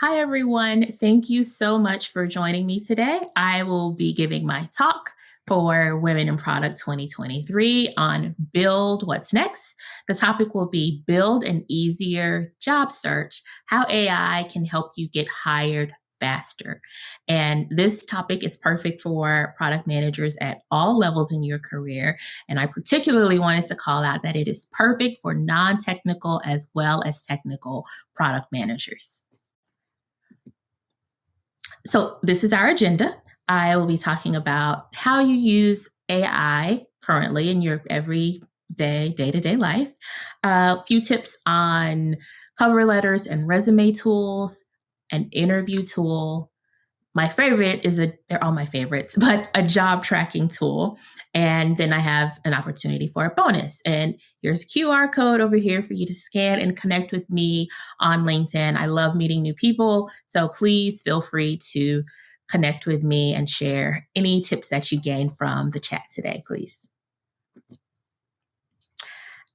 Hi, everyone. Thank you so much for joining me today. I will be giving my talk for Women in Product 2023 on Build What's Next. The topic will be Build an Easier Job Search, how AI can help you get hired faster. And this topic is perfect for product managers at all levels in your career. And I particularly wanted to call out that it is perfect for non-technical as well as technical product managers. So, this is our agenda. I will be talking about how you use AI currently in your everyday, day to day life, a few tips on cover letters and resume tools, an interview tool. My favorite is they're all my favorites, but a job tracking tool. And then I have an opportunity for a bonus. And here's a QR code over here for you to scan and connect with me on LinkedIn. I love meeting new people. So please feel free to connect with me and share any tips that you gain from the chat today, please.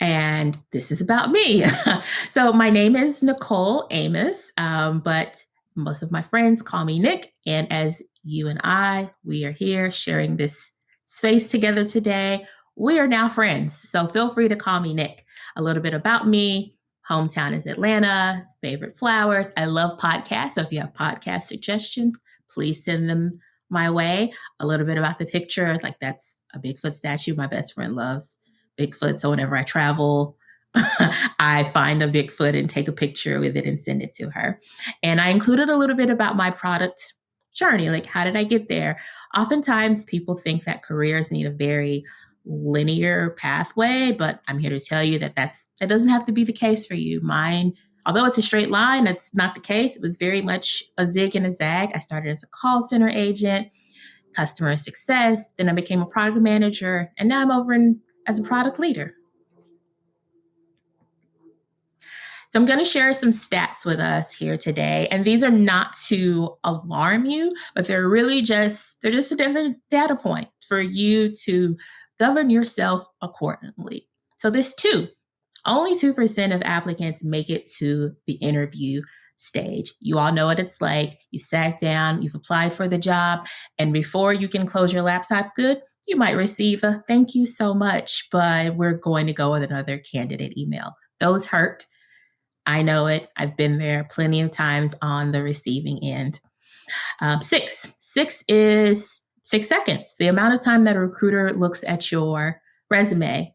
And this is about me. So my name is Nicole Amos, but most of my friends call me Nick. And as you and we are here sharing this space together today. We are now friends. So feel free to call me Nick. A little bit about me. Hometown is Atlanta. Favorite flowers. I love podcasts. So if you have podcast suggestions, please send them my way. A little bit about the picture. Like that's a Bigfoot statue my best friend loves. Bigfoot. So whenever I travel, I find a Bigfoot and take a picture with it and send it to her. And I included a little bit about my product journey. Like, how did I get there? Oftentimes people think that careers need a very linear pathway, but I'm here to tell you that that doesn't have to be the case for you. Mine, although it's a straight line, that's not the case. It was very much a zig and a zag. I started as a call center agent, customer success. Then I became a product manager, and now I'm over as a product leader. So I'm going to share some stats with us here today. And these are not to alarm you, but they're just a data point for you to govern yourself accordingly. So only 2% of applicants make it to the interview stage. You all know what it's like. You sat down, you've applied for the job, and before you can close your laptop good, you might receive a thank you so much, but we're going to go with another candidate email. Those hurt. I know it. I've been there plenty of times on the receiving end. Six is 6 seconds, the amount of time that a recruiter looks at your resume.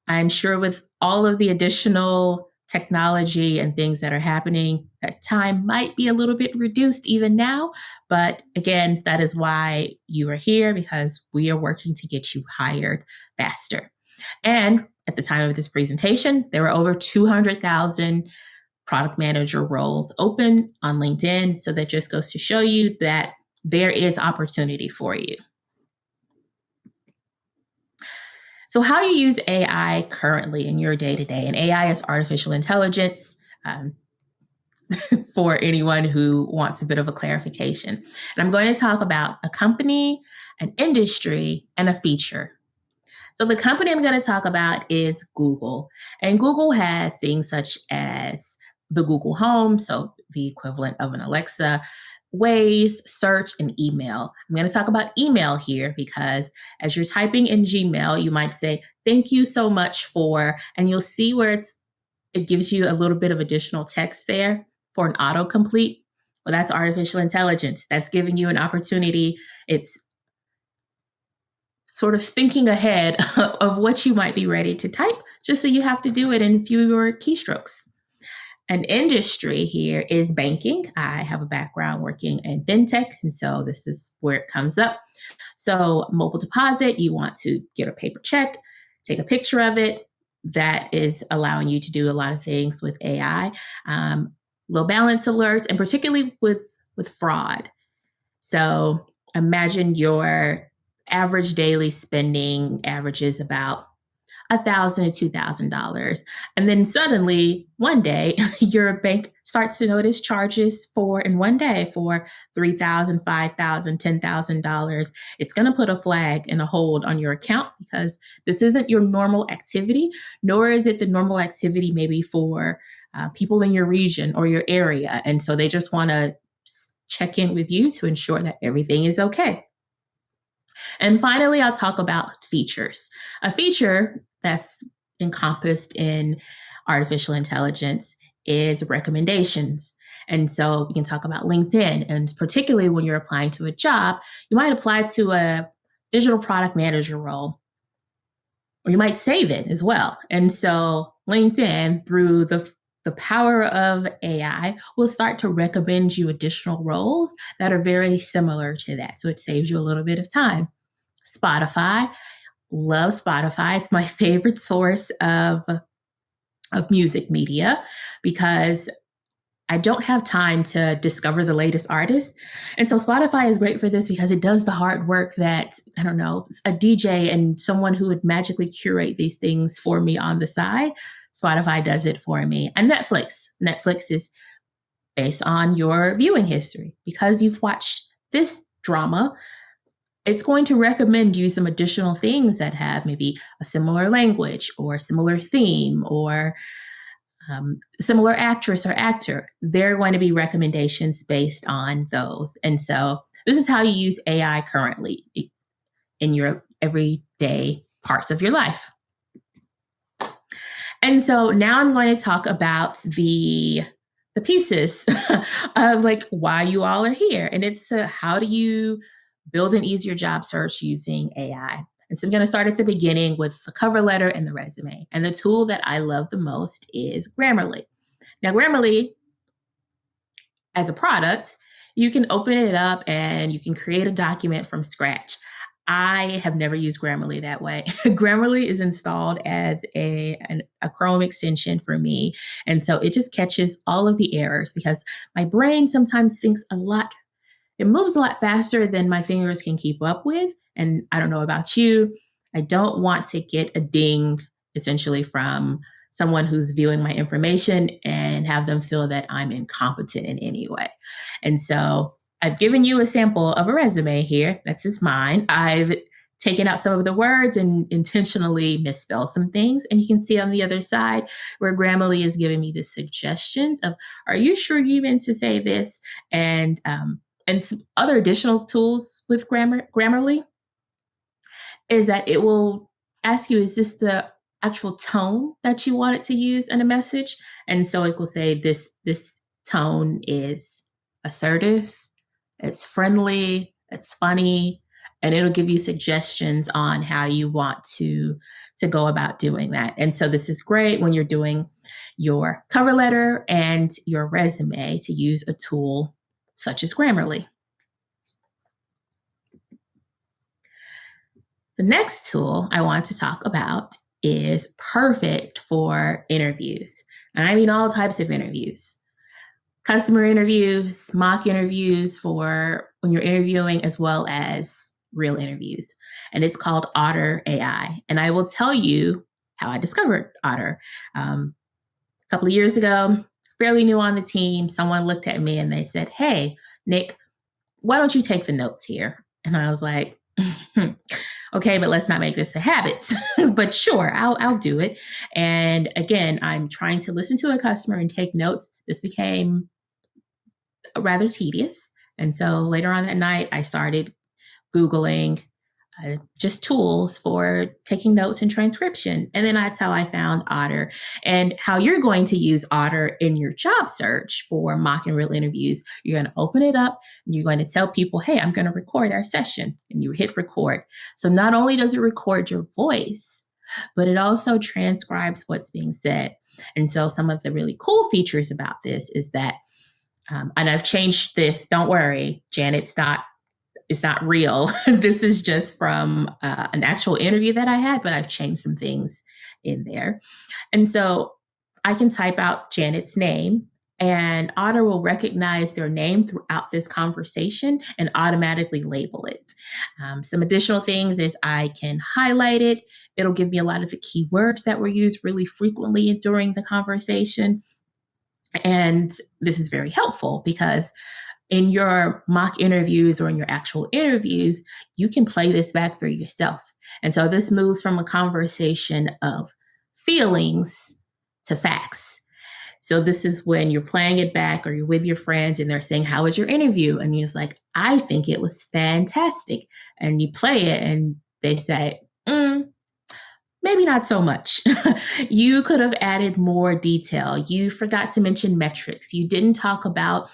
I'm sure with all of the additional technology and things that are happening, that time might be a little bit reduced even now. But again, that is why you are here, because we are working to get you hired faster. And at the time of this presentation, there were over 200,000 product manager roles open on LinkedIn. So that just goes to show you that there is opportunity for you. So how you use AI currently in your day-to-day, and AI is artificial intelligence, for anyone who wants a bit of a clarification. And I'm going to talk about a company, an industry, and a feature. So the company I'm going to talk about is Google. And Google has things such as the Google Home, so the equivalent of an Alexa, Waze, search, and email. I'm going to talk about email here because as you're typing in Gmail, you might say, thank you so much for, and you'll see where it gives you a little bit of additional text there for an autocomplete. Well, that's artificial intelligence. That's giving you an opportunity. It's sort of thinking ahead of what you might be ready to type, just so you have to do it in fewer keystrokes. An industry here is banking. I have a background working in fintech, and so this is where it comes up. So mobile deposit, you want to get a paper check, take a picture of it. That is allowing you to do a lot of things with AI. Low balance alerts, and particularly with fraud. So imagine your average daily spending averages about $1,000 to $2,000. And then suddenly one day your bank starts to notice charges in one day for $3,000, $5,000, $10,000. It's going to put a flag and a hold on your account because this isn't your normal activity, nor is it the normal activity maybe for people in your region or your area. And so they just want to check in with you to ensure that everything is okay. And finally, I'll talk about features. A feature that's encompassed in artificial intelligence is recommendations. And so we can talk about LinkedIn, and particularly when you're applying to a job, you might apply to a digital product manager role, or you might save it as well. And so LinkedIn, through the power of AI, will start to recommend you additional roles that are very similar to that. So it saves you a little bit of time. Spotify, love Spotify. It's my favorite source of music media because I don't have time to discover the latest artists. And so Spotify is great for this because it does the hard work that, I don't know, a DJ and someone who would magically curate these things for me on the side. Spotify does it for me. And Netflix. Netflix is based on your viewing history. Because you've watched this drama, it's going to recommend you some additional things that have maybe a similar language or similar theme or similar actress or actor. There are going to be recommendations based on those. And so this is how you use AI currently in your everyday parts of your life. And so now I'm going to talk about the pieces of like why you all are here. And it's how do you build an easier job search using AI? And so I'm going to start at the beginning with the cover letter and the resume. And the tool that I love the most is Grammarly. Now, Grammarly, as a product, you can open it up and you can create a document from scratch. I have never used Grammarly that way. Grammarly is installed as a Chrome extension for me. And so it just catches all of the errors because my brain sometimes thinks it moves a lot faster than my fingers can keep up with. And I don't know about you, I don't want to get a ding essentially from someone who's viewing my information and have them feel that I'm incompetent in any way. And so I've given you a sample of a resume here. That's just mine. I've taken out some of the words and intentionally misspelled some things. And you can see on the other side where Grammarly is giving me the suggestions of, are you sure you meant to say this? And some other additional tools with Grammarly is that it will ask you, is this the actual tone that you want it to use in a message? And so it will say this tone is assertive, it's friendly, it's funny, and it'll give you suggestions on how you want to go about doing that. And so this is great when you're doing your cover letter and your resume to use a tool such as Grammarly. The next tool I want to talk about is perfect for interviews. And I mean all types of interviews. Customer interviews, mock interviews for when you're interviewing, as well as real interviews. And it's called Otter AI. And I will tell you how I discovered Otter. A couple of years ago, fairly new on the team, someone looked at me and they said, "Hey, Nick, why don't you take the notes here?" And I was like, okay, but let's not make this a habit. But sure, I'll do it. And again, I'm trying to listen to a customer and take notes. This became rather tedious. And so later on that night, I started Googling just tools for taking notes and transcription. And then that's how I found Otter. And how you're going to use Otter in your job search for mock and real interviews. You're going to open it up and you're going to tell people, hey, I'm going to record our session. And you hit record. So not only does it record your voice, but it also transcribes what's being said. And so some of the really cool features about this is that, and I've changed this, don't worry, Janet, it's not real. This is just from an actual interview that I had, but I've changed some things in there. And so I can type out Janet's name and Otter will recognize their name throughout this conversation and automatically label it. Some additional things is I can highlight it. It'll give me a lot of the keywords that were used really frequently during the conversation. And this is very helpful because in your mock interviews or in your actual interviews, you can play this back for yourself. And so this moves from a conversation of feelings to facts. So this is when you're playing it back or you're with your friends and they're saying, how was your interview? And you're just like, I think it was fantastic. And you play it and they say, maybe not so much. You could have added more detail. You forgot to mention metrics. You didn't talk about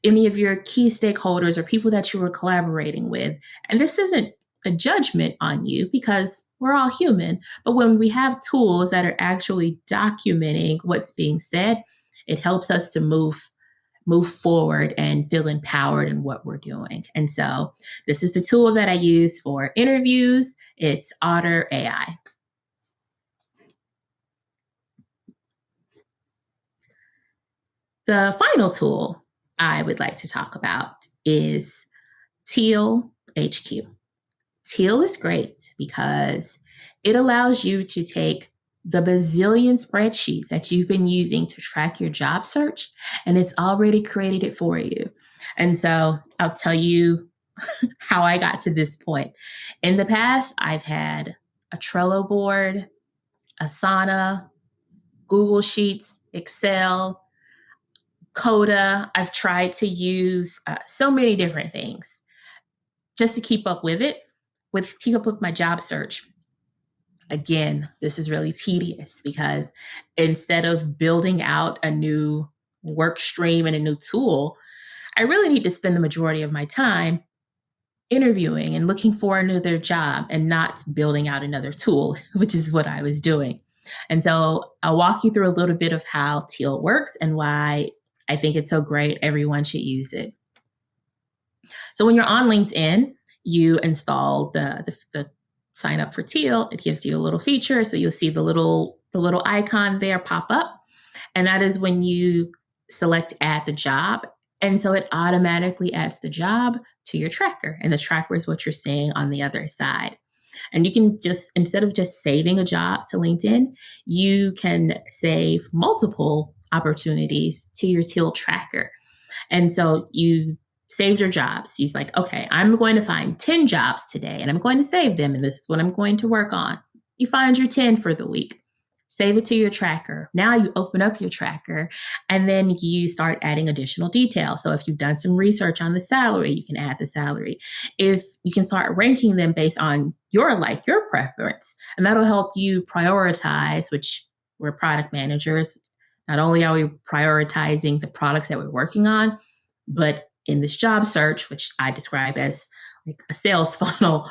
any of your key stakeholders or people that you were collaborating with. And this isn't a judgment on you because we're all human. But when we have tools that are actually documenting what's being said, it helps us to move forward and feel empowered in what we're doing. And so this is the tool that I use for interviews. It's Otter AI. The final tool I would like to talk about is Teal HQ. Teal is great because it allows you to take the bazillion spreadsheets that you've been using to track your job search, and it's already created it for you. And so I'll tell you how I got to this point. In the past, I've had a Trello board, Asana, Google Sheets, Excel, Coda. I've tried to use so many different things just to keep up with it, keep up with my job search. Again, this is really tedious because instead of building out a new work stream and a new tool, I really need to spend the majority of my time interviewing and looking for another job and not building out another tool, which is what I was doing. And so I'll walk you through a little bit of how Teal works and why I think it's so great. Everyone should use it. So when you're on LinkedIn, you install the sign up for Teal. It gives you a little feature. So you'll see the little icon there pop up. And that is when you select add the job. And so it automatically adds the job to your tracker. And the tracker is what you're seeing on the other side. And you can just, instead of just saving a job to LinkedIn, you can save multiple opportunities to your Teal tracker. And so you saved your jobs. He's like, okay, I'm going to find 10 jobs today and I'm going to save them. And this is what I'm going to work on. You find your 10 for the week. Save it to your tracker. Now you open up your tracker and then you start adding additional detail. So if you've done some research on the salary, you can add the salary. If you can start ranking them based on your preference, and that'll help you prioritize, which we're product managers. Not only are we prioritizing the products that we're working on, but in this job search, which I describe as like a sales funnel,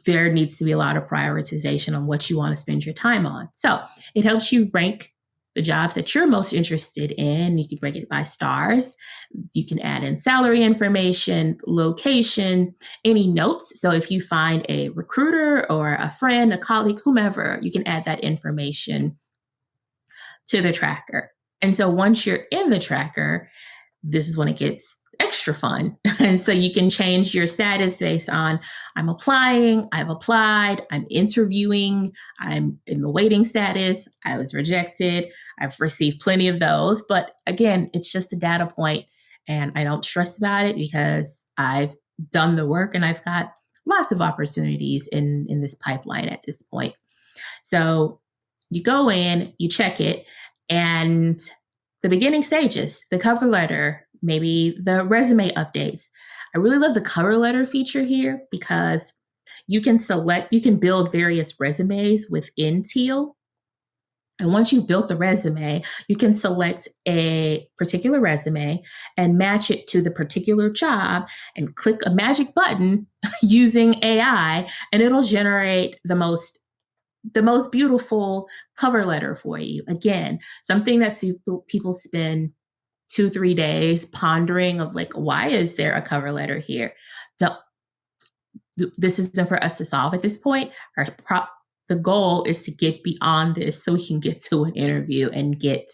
there needs to be a lot of prioritization on what you want to spend your time on. So it helps you rank the jobs that you're most interested in. You can rank it by stars. You can add in salary information, location, any notes. So if you find a recruiter or a friend, a colleague, whomever, you can add that information to the tracker. And so once you're in the tracker, this is when it gets extra fun. And so you can change your status based on I'm applying, I've applied, I'm interviewing, I'm in the waiting status, I was rejected, I've received plenty of those. But again, it's just a data point and I don't stress about it because I've done the work and I've got lots of opportunities in this pipeline at this point. So you go in, you check it, and the beginning stages, the cover letter, maybe the resume updates. I really love the cover letter feature here because you can build various resumes within Teal. And once you've built the resume, you can select a particular resume and match it to the particular job and click a magic button using AI, and it'll generate the most beautiful cover letter for you. Again, something that people spend 2-3 days pondering of like, why is there a cover letter here? This isn't for us to solve at this point. The goal is to get beyond this so we can get to an interview and get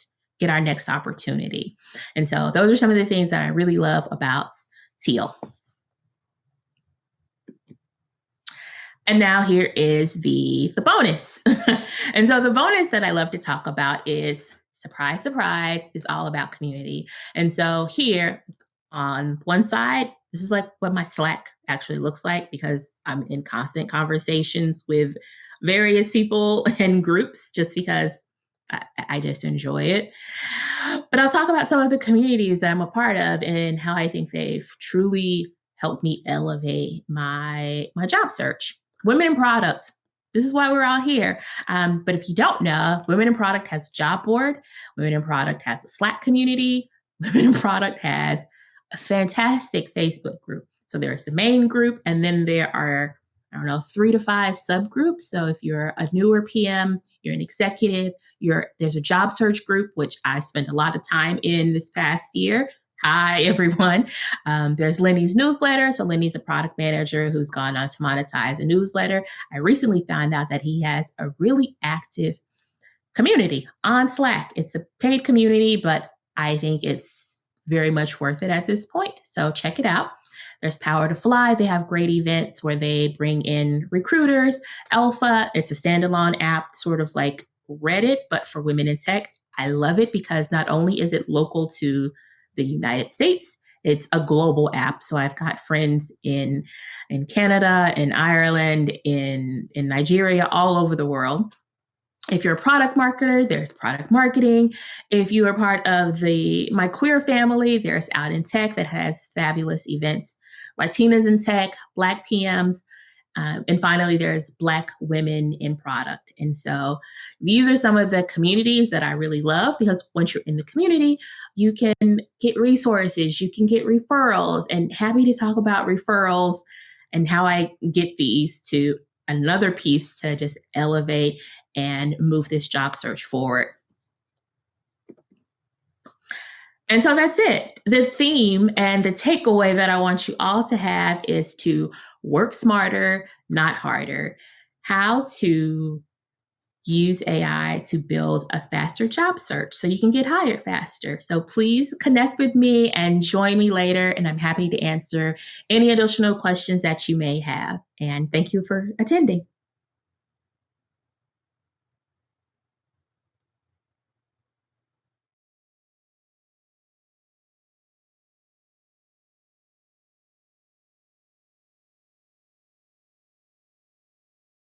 our next opportunity. And so those are some of the things that I really love about Teal. And now here is the bonus. And so the bonus that I love to talk about is, surprise, surprise, is all about community. And so here on one side, this is like what my Slack actually looks like because I'm in constant conversations with various people and groups just because I just enjoy it. But I'll talk about some of the communities that I'm a part of and how I think they've truly helped me elevate my job search. Women in product. This is why we're all here. But if you don't know, Women in Product has a job board. Women in Product has a Slack community. Women in Product has a fantastic Facebook group. So there's the main group, and then there are, I don't know, 3 to 5 subgroups. So if you're a newer PM, you're an executive, there's a job search group, which I spent a lot of time in this past year. Hi, everyone. There's Lenny's newsletter. So Lenny's a product manager who's gone on to monetize a newsletter. I recently found out that he has a really active community on Slack. It's a paid community, but I think it's very much worth it at this point. So check it out. There's Power to Fly. They have great events where they bring in recruiters. Alpha, it's a standalone app, sort of like Reddit, but for women in tech. I love it because not only is it local to the United States, it's a global app. So I've got friends in Canada, in Ireland, in Nigeria, all over the world. If you're a product marketer, there's product marketing. If you are part of my queer family, there's Out in Tech that has fabulous events. Latinas in Tech, Black PMs, and finally, there's Black women in product. And so these are some of the communities that I really love, because once you're in the community, you can get resources, you can get referrals, and happy to talk about referrals and how I get these to another piece to just elevate and move this job search forward. And so that's it. The theme and the takeaway that I want you all to have is to work smarter, not harder. How to use AI to build a faster job search so you can get hired faster. So please connect with me and join me later, and I'm happy to answer any additional questions that you may have. And thank you for attending.